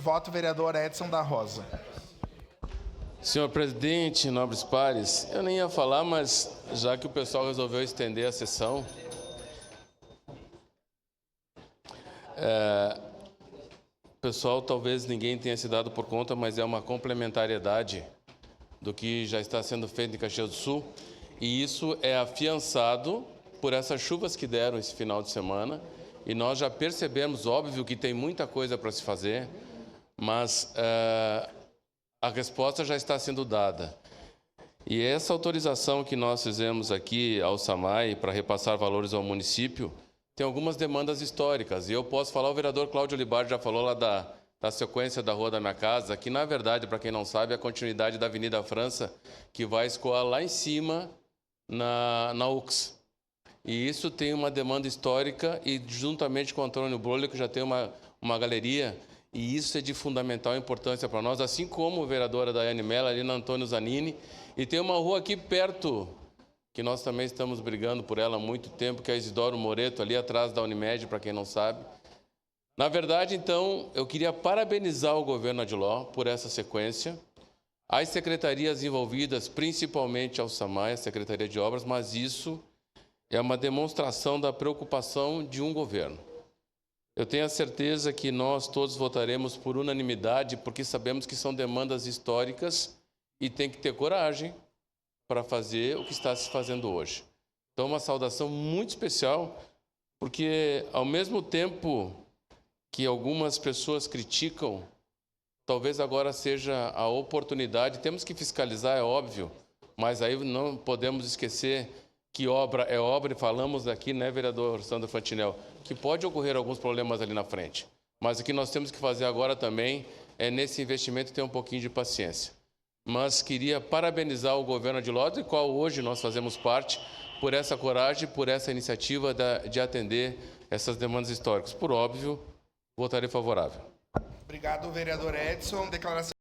voto, vereador Edson da Rosa. Senhor presidente, nobres pares, eu nem ia falar, mas já que o pessoal resolveu estender a sessão, pessoal, talvez ninguém tenha se dado por conta, mas é uma complementariedade do que já está sendo feito em Caxias do Sul, e isso é afiançado por essas chuvas que deram esse final de semana, e nós já percebemos, óbvio, que tem muita coisa para se fazer, mas a resposta já está sendo dada. E essa autorização que nós fizemos aqui ao SAMAI para repassar valores ao município tem algumas demandas históricas. E eu posso falar, o vereador Cláudio Libardi já falou lá da sequência da Rua da Minha Casa, que, na verdade, para quem não sabe, é a continuidade da Avenida França, que vai escoar lá em cima na UX. E isso tem uma demanda histórica e, juntamente com o Antônio Brolho, que já tem uma galeria, e isso é de fundamental importância para nós, assim como a vereadora Daiane Mello, ali na Antônio Zanini. E tem uma rua aqui perto, que nós também estamos brigando por ela há muito tempo, que é a Isidoro Moreto, ali atrás da Unimed, para quem não sabe. Na verdade, então, eu queria parabenizar o governo Adiló por essa sequência, as secretarias envolvidas, principalmente ao SAMAI, a Secretaria de Obras, mas isso é uma demonstração da preocupação de um governo. Eu tenho a certeza que nós todos votaremos por unanimidade, porque sabemos que são demandas históricas e tem que ter coragem para fazer o que está se fazendo hoje. Então, uma saudação muito especial, porque ao mesmo tempo que algumas pessoas criticam, talvez agora seja a oportunidade, temos que fiscalizar, é óbvio, mas aí não podemos esquecer que obra é obra, e falamos aqui, né, vereador Sandro Fantinel, que pode ocorrer alguns problemas ali na frente. Mas o que nós temos que fazer agora também é, nesse investimento, ter um pouquinho de paciência. Mas queria parabenizar o governo de Lodz, do qual hoje nós fazemos parte, por essa coragem, por essa iniciativa de atender essas demandas históricas. Por óbvio, votarei favorável. Obrigado, vereador Edson. Declaração.